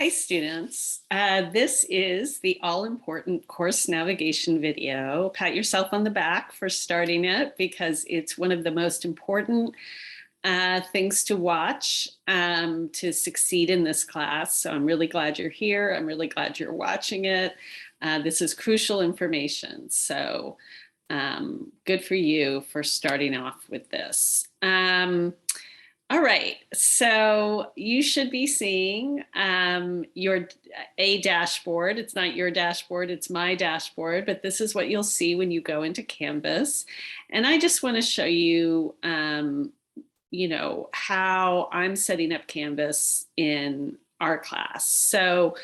Hi students, this is the all-important course navigation video. Pat yourself on the back for starting it because it's one of the most important things to watch to succeed in this class. So I'm really glad you're here. I'm really glad you're watching it. This is crucial information. So good for you for starting off with this. All right, so you should be seeing your dashboard. It's not your dashboard, it's my dashboard, but this is what you'll see when you go into Canvas. And I just want to show you, how I'm setting up Canvas in our class. So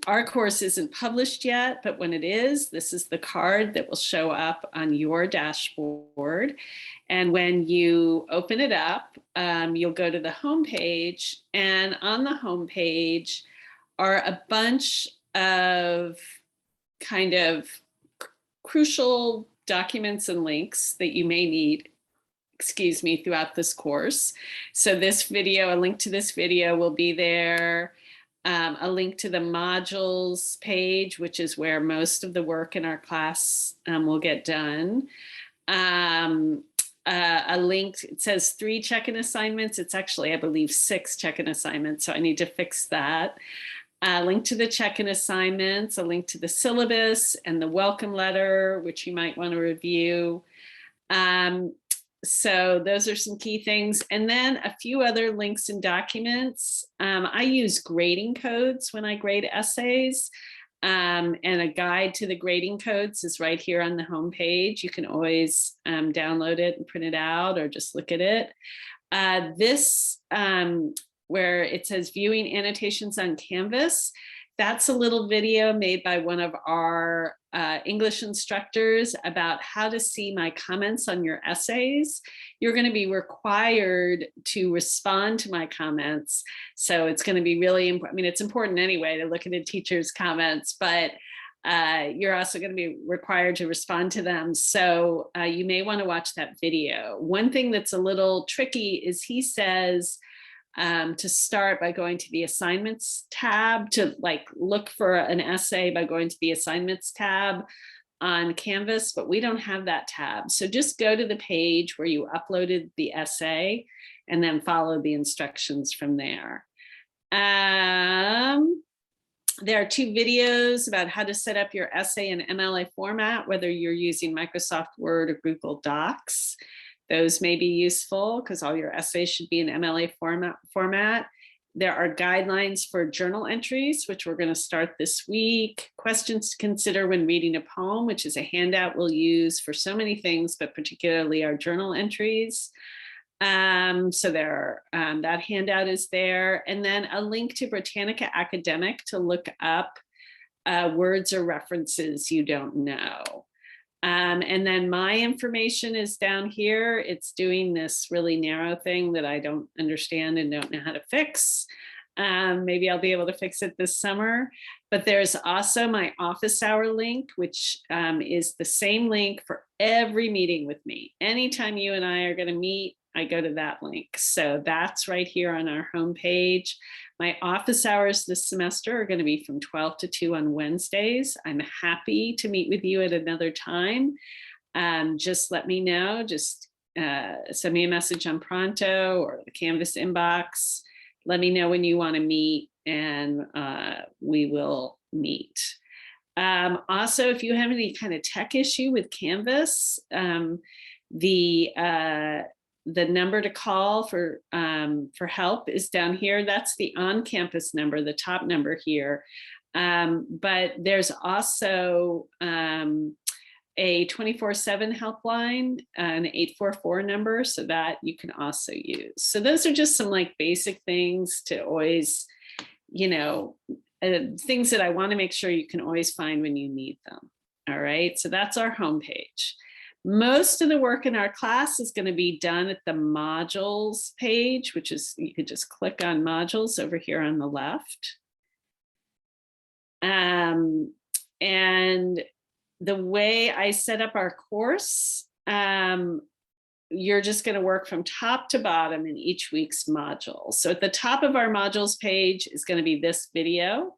our course isn't published yet, but when it is, this is the card that will show up on your dashboard. And when you open it up, you'll go to the home page, and on the home page are a bunch of kind of crucial documents and links that you may need, throughout this course. So this video, a link to this video will be there. A link to the modules page, which is where most of the work in our class will get done. A link, it says 3 check-in assignments. It's actually, I believe, 6 check-in assignments, so I need to fix that. A link to the check-in assignments, a link to the syllabus and the welcome letter, which you might want to review. So those are some key things. And then a few other links and documents. I use grading codes when I grade essays. And a guide to the grading codes is right here on the home page. You can always download it and print it out or just look at it. This, where it says viewing annotations on Canvas, that's a little video made by one of our English instructors about how to see my comments on your essays. You're going to be required to respond to my comments. So it's going to be really important. I mean, it's important anyway to look at a teacher's comments, but you're also going to be required to respond to them. So you may want to watch that video. One thing that's a little tricky is he says, to start by going to the assignments tab, to look for an essay by going to the assignments tab on Canvas, but we don't have that tab. So just go to the page where you uploaded the essay and then follow the instructions from there. There are 2 videos about how to set up your essay in MLA format, whether you're using Microsoft Word or Google Docs. Those may be useful because all your essays should be in MLA format. There are guidelines for journal entries, which we're going to start this week. Questions to consider when reading a poem, which is a handout we'll use for so many things, but particularly our journal entries. So there, that handout is there. And then a link to Britannica Academic to look up words or references you don't know. And then my information is down here. It's doing this really narrow thing that I don't understand and don't know how to fix. Maybe I'll be able to fix it this summer. But there's also my office hour link, which is the same link for every meeting with me. Anytime you and I are going to meet, I go to that link. So that's right here on our homepage. My office hours this semester are going to be from 12 to 2 on Wednesdays. I'm happy to meet with you at another time. Just let me know. Just send me a message on Pronto or the Canvas inbox. Let me know when you want to meet, and we will meet. Also, if you have any kind of tech issue with Canvas, the number to call for help is down here. That's the on-campus number, the top number here. But there's also a 24/7 helpline, an 844 number, so that you can also use. So those are just some basic things to always, things that I want to make sure you can always find when you need them. All right, so that's our homepage. Most of the work in our class is going to be done at the modules page, which is, you could just click on modules over here on the left. And the way I set up our course, you're just going to work from top to bottom in each week's module. So at the top of our modules page is going to be this video.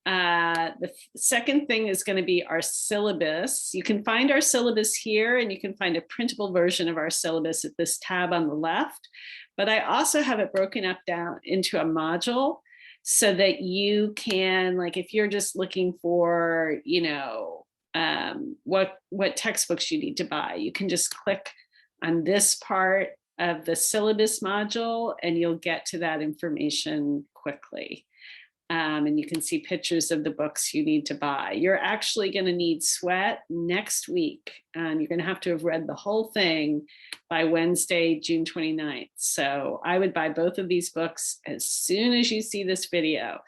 The second thing is going to be our syllabus. You can find our syllabus here, and you can find a printable version of our syllabus at this tab on the left. But I also have it broken up down into a module so that you can, like, if you're just looking for, you know, what textbooks you need to buy, you can just click on this part of the syllabus module and you'll get to that information quickly. And you can see pictures of the books you need to buy. You're actually going to need Sweat next week. You're going to have to have read the whole thing by Wednesday, June 29th. So I would buy both of these books as soon as you see this video.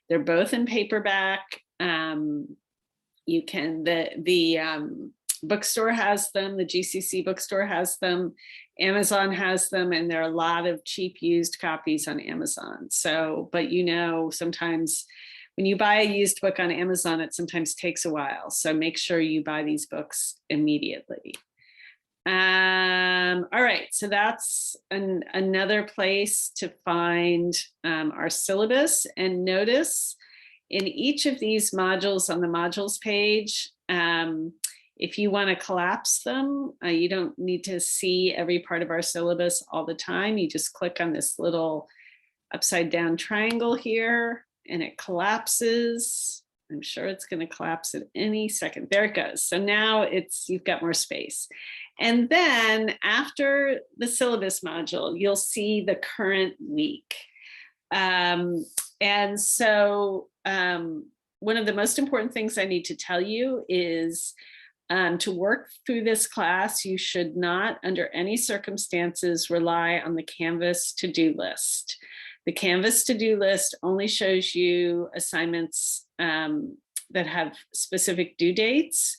They're both in paperback. You can, the bookstore has them, the GCC bookstore has them, Amazon has them, and there are a lot of cheap used copies on Amazon. So, but you know, sometimes when you buy a used book on Amazon, it sometimes takes a while. So make sure you buy these books immediately. All right, so that's another place to find our syllabus. And notice in each of these modules on the modules page, if you want to collapse them, you don't need to see every part of our syllabus all the time. You just click on this little upside down triangle here and it collapses. I'm sure it's going to collapse at any second. There it goes. So now you've got more space. And then after the syllabus module, you'll see the current week. And so one of the most important things I need to tell you is to work through this class, you should not, under any circumstances, rely on the Canvas to-do list. The Canvas to-do list only shows you assignments that have specific due dates.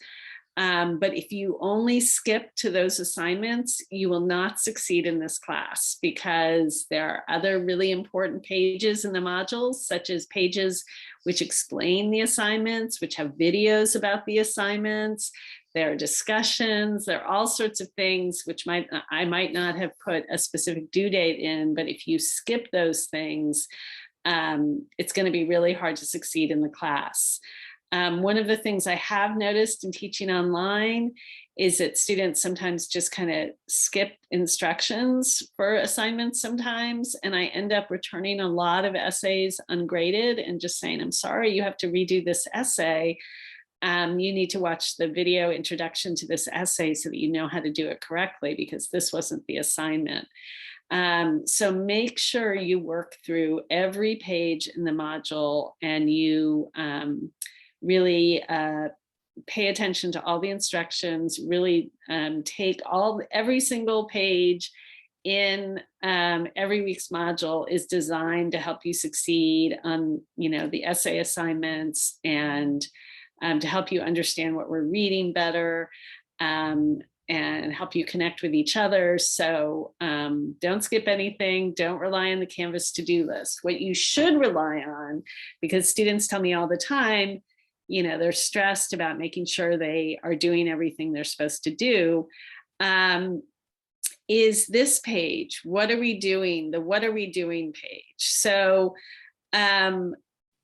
But if you only skip to those assignments, you will not succeed in this class because there are other really important pages in the modules, such as pages which explain the assignments, which have videos about the assignments. There are discussions, there are all sorts of things which I might not have put a specific due date in, but if you skip those things, it's going to be really hard to succeed in the class. One of the things I have noticed in teaching online is that students sometimes just kind of skip instructions for assignments sometimes, and I end up returning a lot of essays ungraded and just saying, I'm sorry, you have to redo this essay. You need to watch the video introduction to this essay so that you know how to do it correctly because this wasn't the assignment. So make sure you work through every page in the module and you really pay attention to all the instructions, really take every single page in every week's module is designed to help you succeed on, you know, the essay assignments and to help you understand what we're reading better and help you connect with each other. So don't skip anything. Don't rely on the Canvas to-do list. What you should rely on, because students tell me all the time, you know, they're stressed about making sure they are doing everything they're supposed to do, is this page. What are we doing? The what are we doing page. So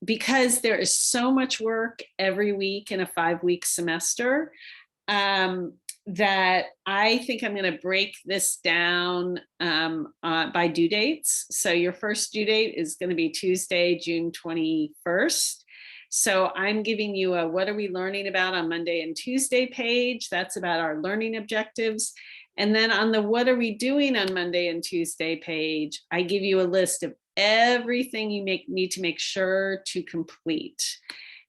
because there is so much work every week in a 5-week semester, that I think I'm going to break this down by due dates. So your first due date is going to be Tuesday, June 21st. So I'm giving you a what are we learning about on Monday and Tuesday page. That's about our learning objectives. And then on the what are we doing on Monday and Tuesday page, I give you a list of everything you need to make sure to complete.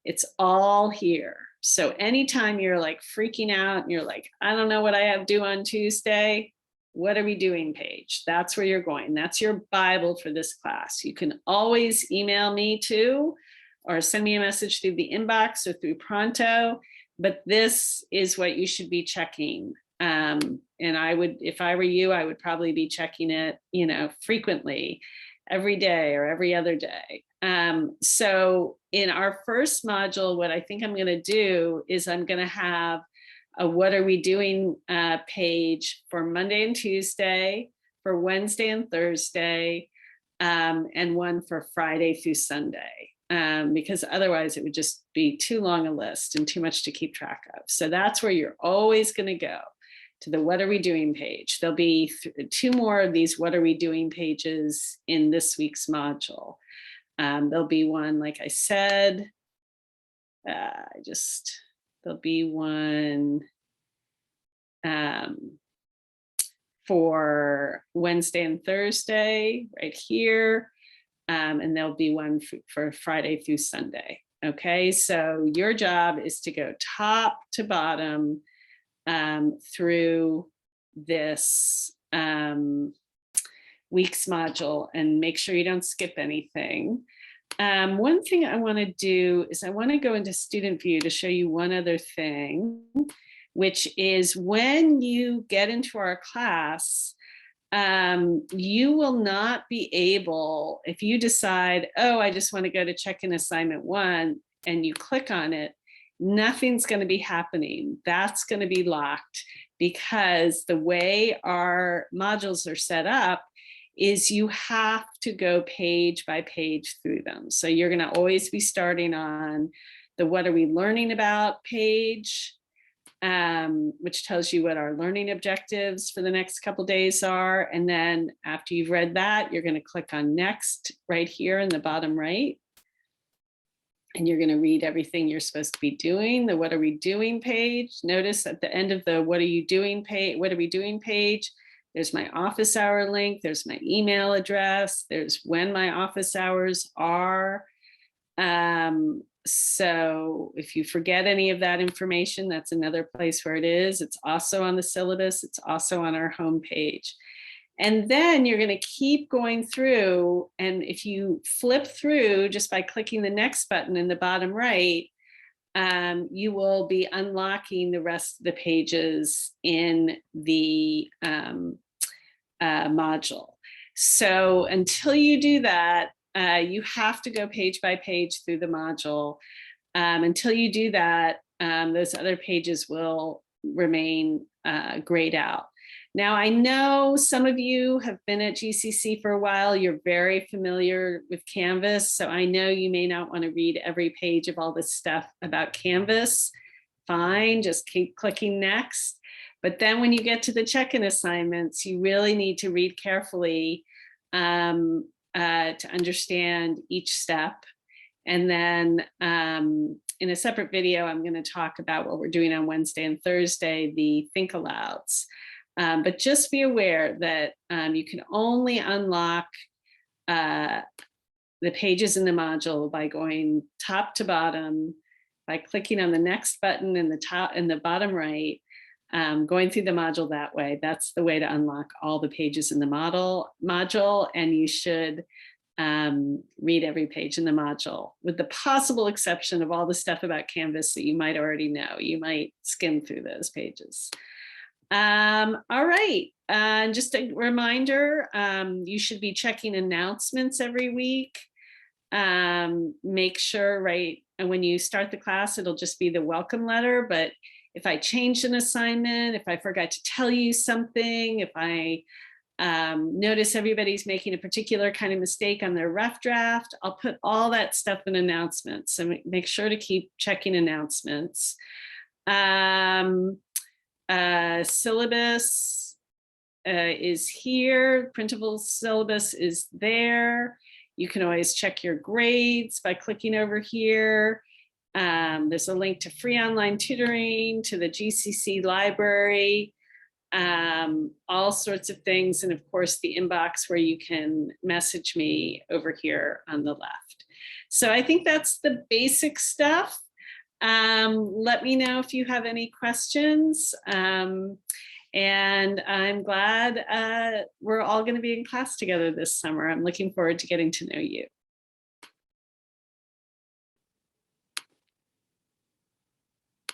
It's all here. So anytime you're like freaking out and you're like, I don't know what I have due on Tuesday, what are we doing page? That's where you're going. That's your Bible for this class. You can always email me too, or send me a message through the inbox or through Pronto, but this is what you should be checking. And I would, if I were you, I would probably be checking it, you know, frequently, every day or every other day. So in our first module, what I think I'm going to do is I'm going to have a what are we doing page for Monday and Tuesday, for Wednesday and Thursday, and one for Friday through Sunday, because otherwise it would just be too long a list and too much to keep track of. So that's where you're always going to go, to the what are we doing page. There'll be 2 more of these what are we doing pages in this week's module. There'll be one, like I said, there'll be one for Wednesday and Thursday right here. And there'll be one for Friday through Sunday. Okay, so your job is to go top to bottom through this week's module and make sure you don't skip anything. One thing I want to do is I want to go into student view to show you one other thing, which is when you get into our class, you will not be able, if you decide, oh, I just want to go to check-in assignment 1 and you click on it, nothing's going to be happening. That's going to be locked, because the way our modules are set up is you have to go page by page through them. So you're going to always be starting on the what are we learning about page, which tells you what our learning objectives for the next couple days are. And then after you've read that, you're going to click on next right here in the bottom right. And you're going to read everything you're supposed to be doing, the what are we doing page. Notice at the end of the what are you doing page, what are we doing page, there's my office hour link, there's my email address, there's when my office hours are. So if you forget any of that information, that's another place where it is. It's also on the syllabus. It's also on our homepage. And then you're going to keep going through. And if you flip through just by clicking the next button in the bottom right, you will be unlocking the rest of the pages in the module. So until you do that, you have to go page by page through the module. Until you do that, those other pages will remain grayed out. Now, I know some of you have been at GCC for a while. You're very familiar with Canvas. So I know you may not want to read every page of all this stuff about Canvas. Fine, just keep clicking next. But then when you get to the check-in assignments, you really need to read carefully to understand each step. And then in a separate video, I'm going to talk about what we're doing on Wednesday and Thursday, the think alouds. But just be aware that you can only unlock the pages in the module by going top to bottom, by clicking on the next button in the top in the bottom right, going through the module that way. That's the way to unlock all the pages in the module, and you should read every page in the module, with the possible exception of all the stuff about Canvas that you might already know. You might skim through those pages. All right, just a reminder, you should be checking announcements every week. Make sure, right, and when you start the class, it'll just be the welcome letter, but if I changed an assignment, if I forgot to tell you something, if I notice everybody's making a particular kind of mistake on their rough draft, I'll put all that stuff in announcements. So make sure to keep checking announcements. Syllabus is here. Printable syllabus is there. You can always check your grades by clicking over here. There's a link to free online tutoring, to the GCC library, all sorts of things. And of course, the inbox where you can message me over here on the left. So I think that's the basic stuff. Let me know if you have any questions. And I'm glad we're all going to be in class together this summer. I'm looking forward to getting to know you.